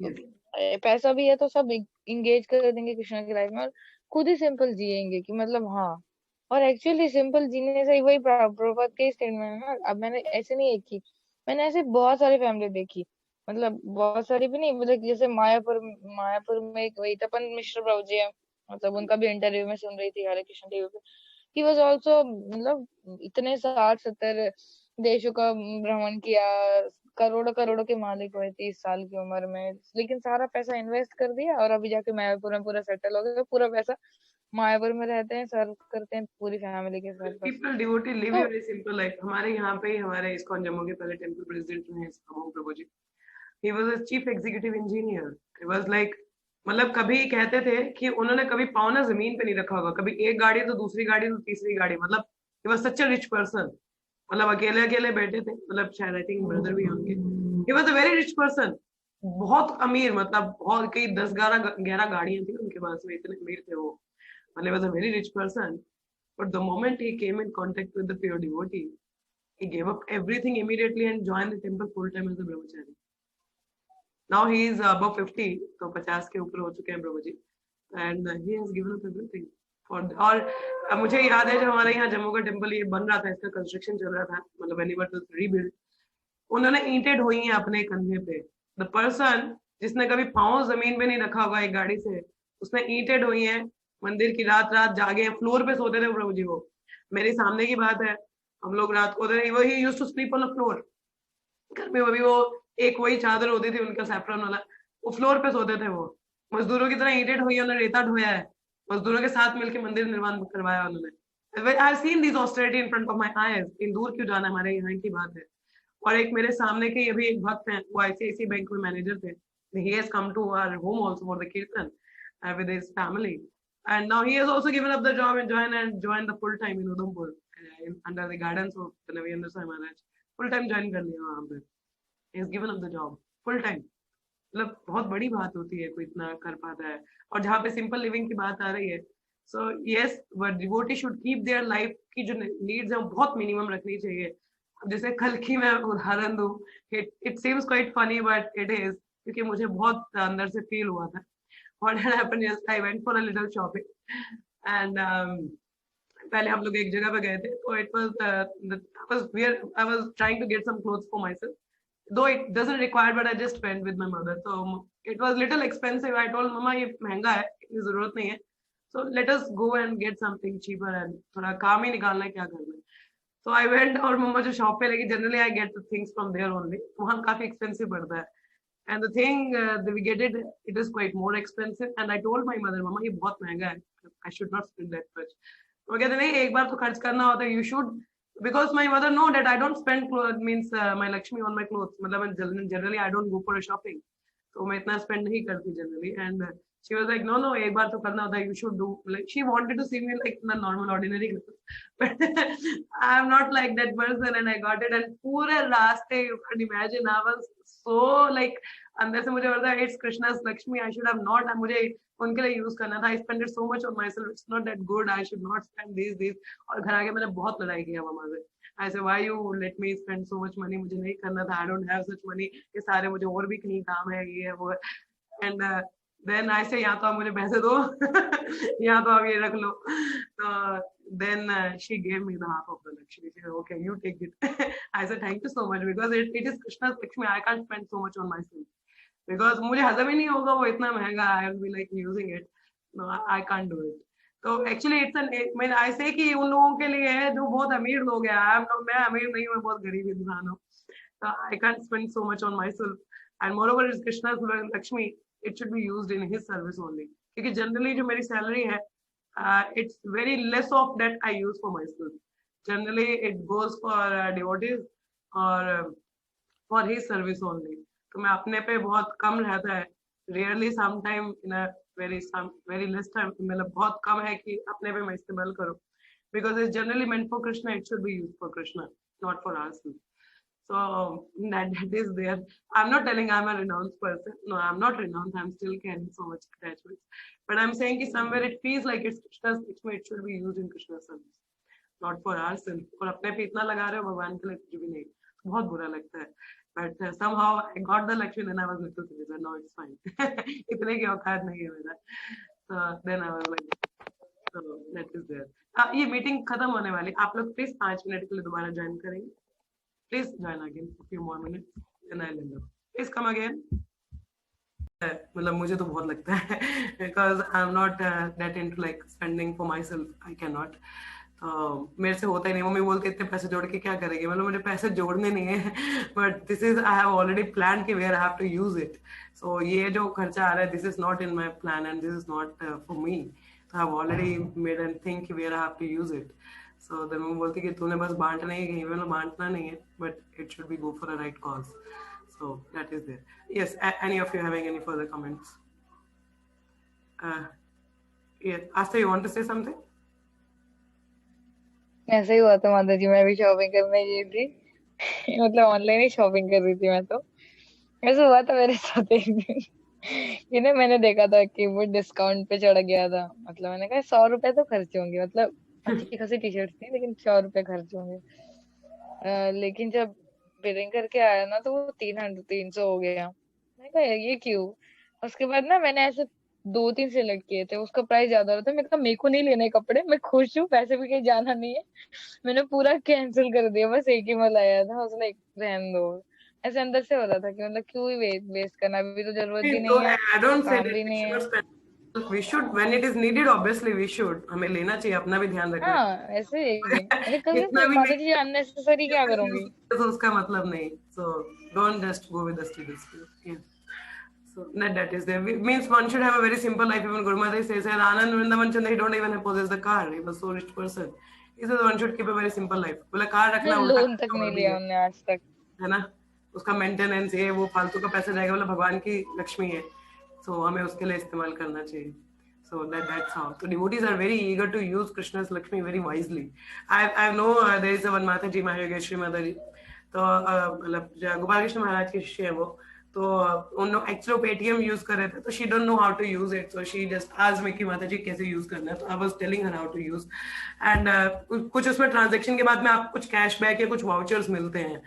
पैसा भी है तो सब इंगेज कर देंगे कृष्ण की लाइफ में और खुद ही सिंपल जिएंगे कि मतलब हाँ. और एक्चुअली सिंपल जीने से वही प्रभुपाद के स्टेटमेंट है. अब मैंने ऐसे नहीं एक की, मैंने ऐसे बहुत सारी फैमिली देखी, मतलब बहुत सारी भी नहीं, मतलब जैसे मायापुर में एक वही तपन मिश्र प्रभु जी है, मतलब उनका भी इंटरव्यू में सुन रही थी हरे कृष्ण टीवी पे. ही वाज आल्सो, मतलब इतने 60-70 देशों का भ्रमण किया, करोड़ों के मालिक हुए 30 साल की उम्र में, लेकिन सारा पैसा इन्वेस्ट कर दिया और अभी जाके मायापुर में पूरा सेटल हो गया. पूरा पैसा मायापुर में रहते हैं, सर्व करते हैं पूरी फैमिली के साथ. People devotee live a very simple life. हमारे यहाँ पे हमारे इस्कॉन जम्मू के पहले टेम्पल प्रेसिडेंट हैं अमोघ प्रभु जी. He was a chief executive engineer. He was like मतलब कभी कहते थे कि उन्होंने कभी पाँव ना जमीन पे नहीं रखा होगा, कभी एक गाड़ी तो दूसरी गाड़ी तो तीसरी गाड़ी, मतलब he was such a rich person. मतलब अकेले अकेले बैठे थे, मतलब शायद आई थिंक ब्रदर भी होंगे। He was a very rich person, बहुत अमीर, मतलब बहुत, कई 10-11 गाड़ियां थी उनके पास में, इतने अमीर थे वो। मतलब was a very rich person, but the moment he came in contact with the pure devotee, he gave up everything immediately and joined the temple full time as a brahmachari. Now he is above 50, तो 50 के ऊपर हो चुके हैं प्रभु जी, and he has given up everything for, और मुझे याद है जब हमारे यहाँ जम्मू का टेम्पल ये बन रहा था, इसका कंस्ट्रक्शन चल रहा था, मतलब when it was rebuilt, उन्होंने ईंटें ढोई हैं अपने कंधे पे। द पर्सन जिसने कभी पाँव जमीन पे नहीं रखा होगा एक गाड़ी से, उसने ईंटें ढोई हैं, मंदिर की रात रात जागे हैं, फ्लोर पे सोते थे प्रभु जी वो। मेरे सामने की बात है, हम लोग रात को वो he used to sleep on the floor. घर में अभी वो एक वही चादर होती थी उनका सैफरन वाला, वो फ्लोर पे सोते थे वो। मजदूरों की तरह ईंटें ढोई, उन्होंने रेता ढोया है, मजदूरों के साथ मिलकर मंदिर निर्माण करवाया उन्होंने। I seen this austerity in front of my eyes, इन दूर क्यों जाना, हमारे यहाँ की बात है। और एक मेरे सामने के अभी एक भक्त हैं, वो आईसीआईसी बैंक में मैनेजर थे। He has come to our home also for the kirtan with his family, and now he has also given up the job and joined the full time in Udhampur under the guidance of the Navendra Sai Maharaj. Full time join कर लिया वहाँ पे। He has given up the job full time। मतलब बहुत बड़ी बात होती है कोई इतना कर पाता है। और जहाँ पे सिंपल लिविंग की बात आ रही है, so yes, but devotee should keep their life की जो नीड्स है वो बहुत मिनिमम रखनी चाहिए। अब जैसे कल की मैं उदाहरण दूं, it seems quite funny but it is, क्योंकि मुझे बहुत अंदर से फील हुआ था। What had happened is I went for a little shopping and पहले हम लोग एक जगह पे गए थे, तो it was I was trying to get some clothes for myself, though it doesn't require, but I just went with my mother, so it was little expensive. I told mama ये महंगा है, इतनी जरूरत नहीं है, so let us go and get something cheaper, and थोड़ा काम ही निकालना है, क्या करना है। So I went, और मम्मा जो शॉप पे लगी, generally I get the things from there only, वहाँ काफी एक्सपेंसिव पड़ता है। And the thing that we get it is quite more expensive, and I told my mother, mama ये बहुत महंगा है, I should not spend that much। वो कहते नहीं, एक बार तो खर्च करना होता है, you should, because my mother know that I don't spend clothes, means my Lakshmi on my clothes, मतलब generally I don't go for a shopping, तो मैं इतना spend नहीं करती generally, and she was like, no, एक बार तो करना होता है, you should do, like she wanted to see me like in the normal ordinary clothes, but I'm not like that person, and I got it, and पूरे रास्ते you can imagine I was so like, अंदर से मुझे लगता है it's Krishna's Lakshmi, I should have not, मुझे उनके लिए यूज करना था, I spend it so much on myself, it's not that good, I should not spend these। और घर आके मैंने बहुत लड़ाई किया मम्मा से, ऐसे why you let me spend so much money, मुझे नहीं करना था, I don't have such money, ये सारे मुझे और भी कहीं काम है, ये है वो है, एंड देन आई से, या तो आप मुझे पैसे दो या तो आप ये रख लो, तो then she gave me the half of the Lakshmi, she said okay you take it I said thank you so much, because it is Krishna's Lakshmi, I can't spend so much on myself, because मुझे हजम ही नहीं होगा वो इतना महंगा, I will be like using it, no I can't do it। तो actually it's an, मैं आई से कि उन लोगों के लिए है जो बहुत अमीर लोग हैं, आई एम नॉट, मैं अमीर नहीं हूँ, मैं बहुत गरीब इंसान हूँ, तो I can't spend so much on my self, and more over is Krishna Lakshmi, it should be used in his service only, क्योंकि जनरली जो मेरी सैलरी है, it's very less of that I use for myself, generally it goes for devotees or for his service only, तो मैं अपने पे बहुत कम रहता है, rarely sometime in a very less time, मतलब बहुत कम है कि अपने पे मैं इस्तेमाल करूँ, because it's generally meant for Krishna, it should be used for Krishna, not for ourselves। So that is there। I'm not telling I'm a renounced person, no I'm not renounced, I'm still carrying so much attachments, but I'm saying कि somewhere it feels like it's Krishna's, it should be used in Krishna's service, not for ourselves। और अपने पे इतना लगा रहे हो भगवान के लिए कुछ भी नहीं, बहुत बुरा लगता है, but somehow I got the Lakshmi, then I was little silly, no it's fine इतने की औकात नहीं है मेरा, so then I was like, so that is there। ये मीटिंग खत्म होने वाली, आप लोग प्लीज 5 मिनट के लिए दोबारा ज्वाइन करेंगे, please join again a few more minutes then I'll end up, please come again। मतलब मुझे तो बहुत लगता है because I'm not that into like spending for myself, I cannot। मेरे से होता ही नहीं, मम्मी बोलते इतने पैसे जोड़ के क्या करेंगे, मतलब मुझे पैसे जोड़ने नहीं है, but this is I have already plan कि where I have to use it, so ये जो खर्चा आ रहा है, this is not in my plan and this is not for me, तो I have already made and think कि where I have to use it, so then mummy बोलती कि तूने बस बांटना ही कहीं, मतलब बांटना नहीं है, but it should be go for a right cause, so that is there। Yes, any of you having any further comments? Asta, you want to say something? ऐसे ही हुआ था माता जी, मैं भी शॉपिंग करने गई थी। मतलब ऑनलाइन ही शॉपिंग कर रही थी मैं तो। ऐसा हुआ था मेरे साथ एक दिन। मैंने देखा था कि वो डिस्काउंट पे चढ़ गया था। मतलब मैंने कहा 100 रुपए तो खर्च होंगे, मतलब अच्छी खासी टी शर्ट थी लेकिन 100 रुपए खर्च होंगे। लेकिन जब बिलिंग करके आया ना तो वो 300 हो गया। मैंने कहा ये क्यों? उसके बाद ना मैंने ऐसे 2-3 सेलेक्ट किए थे, उसका प्राइस ज्यादा रहा था। मैंने कहा मेरे को नहीं लेने कपड़े, मैं खुश हूँ, पैसे भी कहीं जाना नहीं है। मैंने पूरा कैंसिल कर दिया, बस एक ही में लाया था। उसने रहने दो। ऐसे अंदर से हो रहा था कि मतलब क्यों ही वेस्ट करना, अभी तो जरूरत भी तो नहीं है, I don't say काम that भी we नहीं should है। not spend. We should when it is needed. Obviously, we should. हमें लेना चाहिए, अपना भी ध्यान रखना हाँ ऐसे ही मैंने चाहिए। इतना कहा भी माता नहीं जी अननेसेसरी क्या use करूंगी। तो उसका मतलब नहीं. So don't just go with the status quo. Yeah. So that is there. Means one should have a very simple life. Even Guru Maharaj says, and Anand Vrindavan Chand, he don't even have possess the car. He was so rich person. He says one should keep a very simple life. बोला car रखना उल्टा loan तक खर्चा नहीं और भी लिया हमने आज तक। है ना. उसका मेंटेनेंस ये वो फालतू का पैसा जाएगा. बोला भगवान की लक्ष्मी है, so हमें उसके लिए इस्तेमाल करना चाहिए. So that's how. So devotees are very eager to use Krishna's Lakshmi very wisely. I know there is a one Mata Ji Mahayogeshwari Mata Ji. तो मतलब गोपाल कृष्ण महाराज के शिष्य है वो. तो उन लोग एक्चुअली पेटीएम यूज कर रहे थे, तो she don't know how to use it, so she just asked me कि माता जी कैसे यूज करना है. तो I was telling her how to use. And कुछ उसमें ट्रांजेक्शन के बाद में आपको कुछ कैशबैक या कुछ वाउचर्स मिलते हैं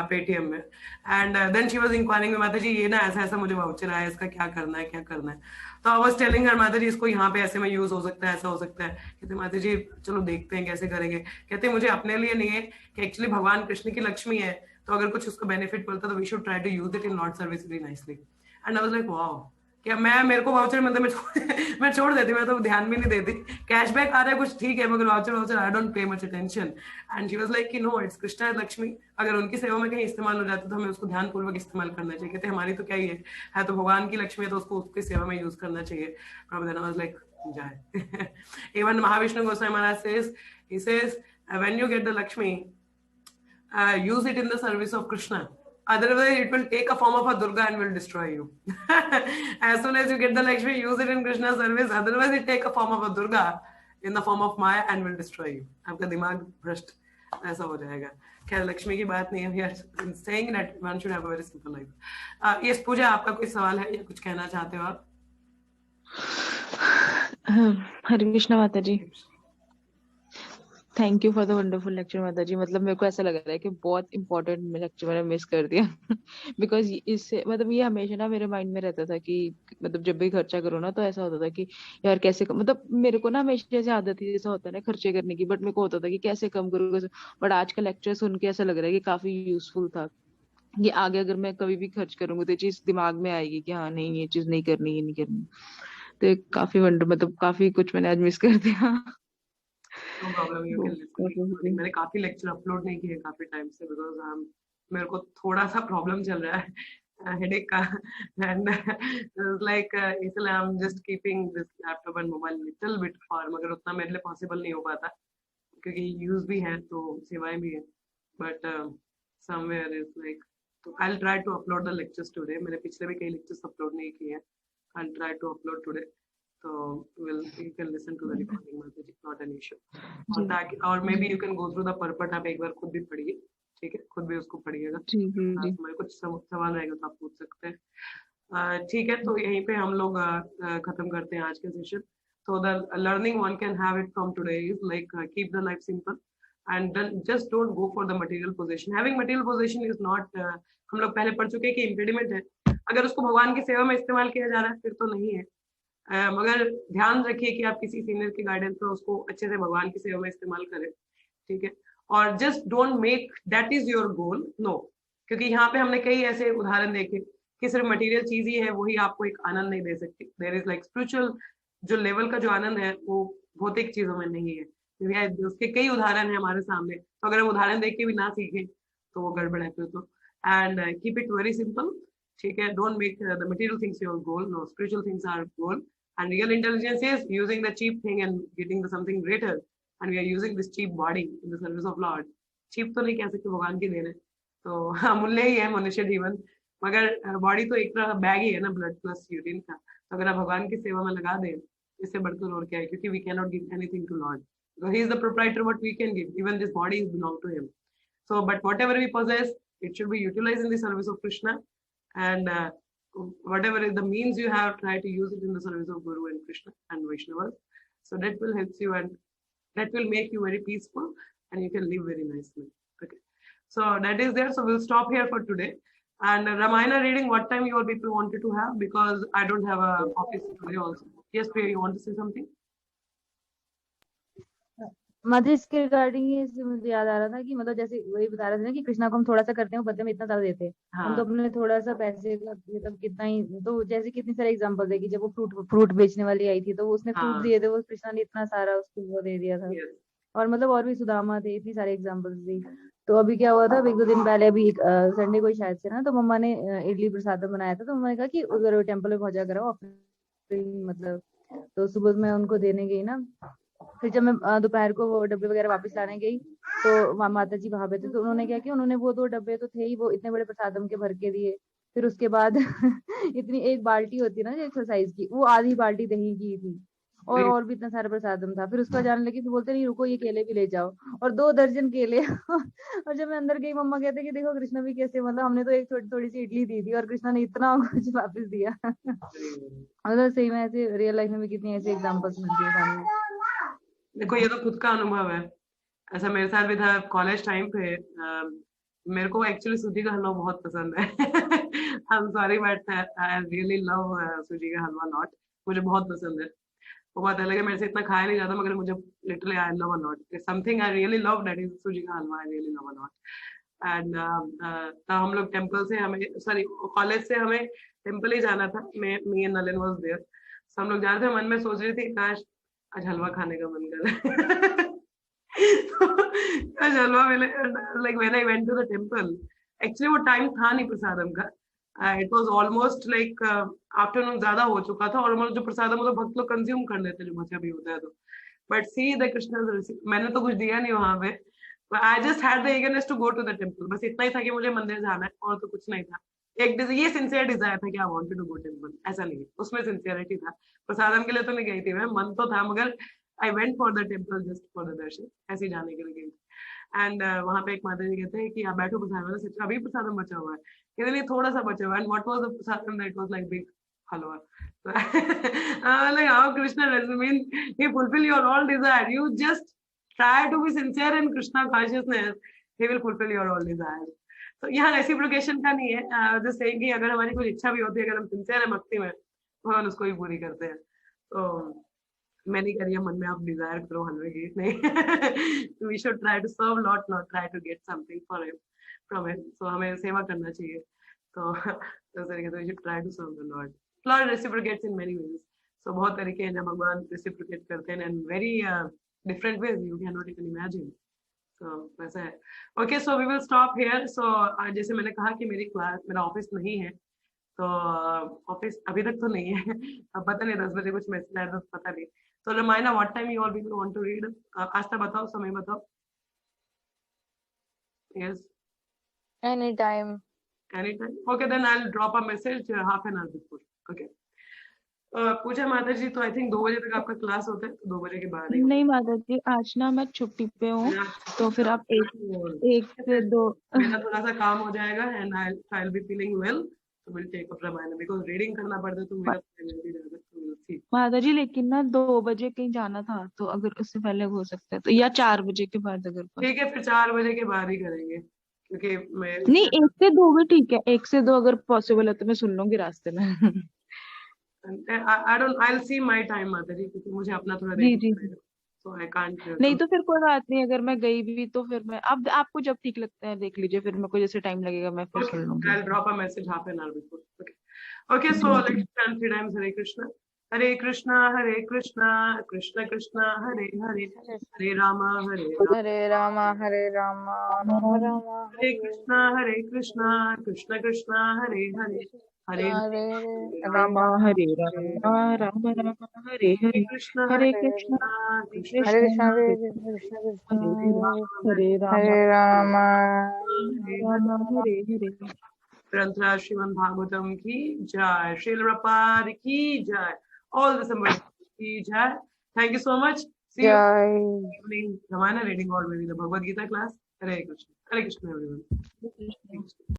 पेटीएम में. And then she was inquiring में, माता जी ये ना ऐसा ऐसा मुझे वाउचर आया, इसका क्या करना है क्या करना है. तो आई वाज टेलिंग हर, माता जी इसको यहाँ पे ऐसे में यूज हो सकता है, ऐसा हो सकता है. कहते माता जी चलो देखते हैं कैसे करेंगे. कहते मुझे अपने लिए नहीं है कि एक्चुअली भगवान कृष्ण की लक्ष्मी है, तो अगर कुछ उसका बेनिफिट मिलता तो we should try to use it in Lord service very nicely. And I was like wow, क्या मैं मेरे को वाउचर मिलता मैं छोड़ देती, मैं तो ध्यान भी नहीं देती. कैशबैक आ रहा है कुछ ठीक है, मगर voucher voucher I don't pay much attention. And she was like कि नो, इट्स कृष्णा लक्ष्मी, अगर उनकी सेवा में कहीं इस्तेमाल हो जाता तो हमें उसको ध्यानपूर्वक इस्तेमाल करना चाहिए. कहते हमारी तो क्या ही है तो भगवान की लक्ष्मी है, तो उसको उसकी सेवा में यूज करना चाहिए. आई वाज लाइक जाए. Even Mahavishnu Goswami Maharaj says, he says when you get the Lakshmi, use it in the service of Krishna. Otherwise, it will take a form of a Durga and will destroy you. As soon as you get the Lakshmi, use it in Krishna's service. Otherwise, it take a form of a Durga in the form of Maya and will destroy you. आपका दिमाग भ्रष्ट ऐसा हो जाएगा. खैर लक्ष्मी की बात नहीं है. We are saying that one should have a very simple life. Yes, पूजा, आपका कोई सवाल है या कुछ कहना चाहते हो आप? हरे कृष्णा माता जी. Thank you for the wonderful lecture माता जी. मतलब मेरे को ऐसा लग रहा है कि बहुत इंपॉर्टेंट लेक्चर मैंने मिस कर दिया. बिकॉज इससे मतलब ये हमेशा ना मेरे माइंड में रहता था कि मतलब जब भी खर्चा करो ना तो ऐसा होता था कि यार कैसे मतलब मेरे को ना हमेशा जैसे आदत थी जैसा होता है ना खर्चे करने की, बट मेरे को होता था कि कैसे कम करूँ. बट आज का लेक्चर सुन के ऐसा लग रहा है कि काफी यूजफुल था. ये आगे अगर मैं कभी भी खर्च करूंगी तो ये चीज दिमाग में आएगी कि हाँ नहीं ये चीज नहीं करनी, ये नहीं करनी. तो ये काफी वंडर मतलब काफी कुछ मैंने आज मिस कर दिया. No problem, you can listen. मैंने काफी लेक्चर अपलोड नहीं किए काफी टाइम से, बिकॉज मेरे को थोड़ा सा प्रॉब्लम चल रहा है हेडेक का. एंड लाइक इसलिए I am just keeping this laptop and mobile little bit far, मगर उतना मेरे लिए पॉसिबल नहीं हो पाता क्योंकि यूज भी है तो सेवाएं भी है. बट समवेयर इज लाइक, तो I will try to upload the lectures today. मैंने पिछले भी कई लेक्चर्स अपलोड नहीं किए हैं. I will try to upload today. So you can listen to the recording, Mataji, not an issue. और ताकि और maybe you can go through the purport. आप एक बार खुद भी पढ़िए, ठीक है, खुद भी उसको पढ़िएगा. मेरे कुछ सवाल रहेगा तो आप पूछ सकते हैं. ठीक है, तो यहीं पे हम लोग खत्म करते हैं आज के session. So the learning one can have it from today is like keep the life simple and then just don't go for the material possession. Having material possession is not हम लोग पहले पढ़ चुके हैं कि impediment है. अगर उसको भगवान की सेवा में इस्तेमाल किया जा रहा है फिर तो नहीं है. मगर ध्यान रखिए कि आप किसी सीनियर की गाइडेंस में उसको अच्छे से भगवान की सेवा में इस्तेमाल करें, ठीक है. और just don't make that is your goal, no. क्योंकि यहाँ पे हमने कई ऐसे उदाहरण देखे कि सिर्फ मटेरियल चीज ही है वही आपको एक आनंद नहीं दे सकती. देयर इज लाइक स्पिरिचुअल जो लेवल का जो आनंद है वो भौतिक चीजों में नहीं है. उसके कई उदाहरण है हमारे सामने, तो अगर हम उदाहरण देख के भी ना सीखें तो वो गड़बड़ है फिर तो. And keep it very simple, ठीक है. Don't make the material things your goal, no, spiritual things are goal. And real intelligence is using the cheap thing and getting the something greater. And we are using this cheap body in the service of Lord. Cheap तो नहीं कह सकते, भगवान की then है, तो अमूल्य ही है मनुष्य जीवन. मगर बॉडी तो एक तरह बैग ही है ना, ब्लड प्लस यूरिन का। तो अगर आप भगवान की सेवा में लगा दें, इससे बढ़कर और क्या है, क्योंकि we can not give anything to Lord, so he is the proprietor, what we can give, even this body is belong to him. So but whatever we possess, it should be utilized in the service of Krishna, and whatever is the means you have, try to use it in the service of Guru and Krishna and Vaishnavas. So that will help you, and that will make you very peaceful, and you can live very nicely. Okay, so that is there. So we'll stop here for today. And Ramayana reading, what time your people wanted to have, because I don't have a office today also. Yes, Priya, you want to say something? माधुरी, इसके regarding ही इससे मुझे याद आ रहा था कि मतलब जैसे वही बता रहे थे ना कि कृष्णा को हम थोड़ा सा करते हैं, वो बदले में इतना ज्यादा देते हैं। हम तो हाँ अपने थोड़ा सा पैसे का मतलब कितना ही, तो जैसे कितनी सारे एग्जांपल है कि जब वो फ्रूट बेचने वाली आई थी तो वो उसने फ्रूट हाँ दिए थे, वो कृष्णा ने इतना सारा उसको वो दे दिया था। yes. और मतलब और भी सुदामा थे, इतनी सारे एग्जाम्पल्स दी। तो अभी क्या हुआ था, अभी 1-2 दिन पहले, अभी संडे को ही शायद से ना, तो मम्मा ने इडली प्रसाद बनाया था, तो मम्मा ने कहा कि उधर टेम्पल में पहुंचा करो ऑफरिंग मतलब। तो सुबह मैं उनको देने गई ना, फिर जब मैं दोपहर को वो डब्बे वगैरह वापस लाने गई, तो माता जी वहां पे थे, तो उन्होंने क्या किया, उन्होंने वो 2 डब्बे तो थे ही, वो इतने बड़े प्रसादम के भर के दिए। फिर उसके बाद इतनी एक बाल्टी होती है ना जो एक्सरसाइज की, वो आधी बाल्टी दही की थी, और भी इतना सारा प्रसादम था। फिर उसका जाने लगी, फिर बोलते नहीं रुको, ये केले भी ले जाओ, और 2 दर्जन केले। और जब मैं अंदर गई, मम्मा कहते कि देखो कृष्णा भी कैसे, मतलब हमने तो एक थोड़ी सी इडली दी थी और कृष्णा ने इतना कुछ वापस दिया। मतलब सही में ऐसे रियल लाइफ में भी कितनी ऐसी एग्जांपल्स मिलती है सामने। देखो ये तो खुद का अनुभव है, ऐसा मेरे साथ भी था कॉलेज टाइम पे। मेरे को एक्चुअली सूजी का हलवा बहुत पसंद है। I am sorry but I really love सूजी का हलवा लॉट, मुझे बहुत पसंद है। वो बात अलग है, मेरे से इतना खाया नहीं जाता, मगर मुझे literally I love a lot, something I really love, that is sooji का halwa, I really love a lot. And तब हम लोग टेम्पल से, हमें सॉरी कॉलेज से हमें टेम्पल ही जाना था, me and Nalin was there. तो हम लोग जा रहे थे, मन में सोच रही थी काश आज हलवा खाने का मन कर रहा है। आज हलवा मिले, like when I went to the temple, actually वो टाइम था नहीं प्रसादम का, it was almost like afternoon ज्यादा हो चुका था, और जो प्रसादम तो भक्त लोग कंज्यूम कर लेते हैं, जो बचा भी होता है तो। बट सी द कृष्णा, मैंने तो कुछ दिया नहीं वहां पे, I just had the eagerness to go to the temple, बस इतना ही था कि मुझे मंदिर जाना है, और तो कुछ नहीं था। ये सिंसियर डिजायर था कि I wanted to go temple, ऐसा नहीं है, उसमें सिंसियरिटी था। प्रसादम के लिए तो नहीं गई थी मैं, मन तो था, मगर I went for the temple just for the darshan, ऐसे ही जाने के लिए गई थी। एंड वहां पे एक माता जी कहते हैं कि आप बैठो प्रसादम, सच अभी प्रसादम बचा हुआ है, कहते नहीं थोड़ा सा बचा हुआ है। And what was the prasadam, that was like big halwa. Like how Krishna does mean, he fulfill your all desire, you just try to be sincere in Krishna consciousness, he will fulfill your all desires. तो यहाँ reciprocation का नहीं है, just saying कि अगर हमारी कोई इच्छा भी होती है, अगर हम सिंसियर है भक्ति में, तो हम उसको ही पूरी करते हैं। तो मैं नहीं करी है मन में आप डिजायर करो हलवे की, नहीं। We should try to serve lot, not try to get something for him from him. So हमें सेवा करना चाहिए, तो इस तरीके से we should try to serve the Lord. Lord reciprocates in many ways, so बहुत तरीके हैं जब भगवान रेसिप्रोकेट करते हैं, and very different ways you can not even imagine. तो वैसा है। Okay, so we will stop here. So जैसे मैंने कहा कि मेरी क्लास, मेरा ऑफिस नहीं है, तो ऑफिस अभी तक तो नहीं है। अब पता नहीं 10 बजे कुछ मैसेज आया तो पता नहीं। तो Ramayana, what time you all people want to read? Aastha बताओ, समय बताओ। Yes, any time. Any time. Okay, then I will drop a message half an hour before. Okay, Puja माता जी, तो आई थिंक 2 बजे तक आपका क्लास होता है, तो 2 बजे के बाद ही नहीं माता जी, आज ना मैं छुट्टी पे हूँ, तो फिर आप 1 से 2 मेरा थोड़ा सा काम हो जाएगा, and I will be feeling well, तो will take up Ramayan, because reading करना पड़ता है, तो मेरा एनर्जी ज्यादा, तो विल सी। माता जी, लेकिन ना 2 बजे कहीं जाना था, तो अगर उससे पहले हो सकता है तो, या 4 बजे के बाद अगर ठीक है, फिर 4 बजे के बाद ही करेंगे, क्योंकि मैं नहीं, 1 से 2 भी ठीक है, 1 से 2 अगर पॉसिबल है तो मैं सुन लूंगी रास्ते में। I don't, I will see my time माता जी, क्योंकि मुझे अपना थोड़ा जी देखना जी। पड़ेगा, सो आई कांट। नहीं तो फिर कोई बात नहीं, अगर मैं गई भी तो फिर मैं, अब आपको जब ठीक लगता है देख लीजिए, फिर मेरे को जैसे टाइम लगेगा मैं फिर सुन लूंगी। आई will drop a message half an hour before. Okay, okay, so let's chant 3 times हरे कृष्णा, हरे कृष्णा, हरे कृष्णा, कृष्ण कृष्णा, हरे हरे, हरे राम, हरे राम, हरे रामा हरे रामा, राम रामा हरे कृष्णा, कृष्ण कृष्णा, हरे हरे, हरे हरे हरे, रामा हरे राम, राम राम हरे हरे, कृष्ण हरे हरे कृष्ण कृष्ण हरे कृष्ण कृष्ण हरे कृष्ण कृष्ण हरे कृष्ण राम, हरे राम, हरे रामा राम हरे हरे। ग्रंथराज श्रीमद् भागवतम की जय, श्रील प्रभुपाद की जय, all the symbols की जय. Thank you so much. See you जय evening Ramayana reading or maybe the Bhagavad Gita class. Hare Krishna. Hare Krishna everyone. Krishna.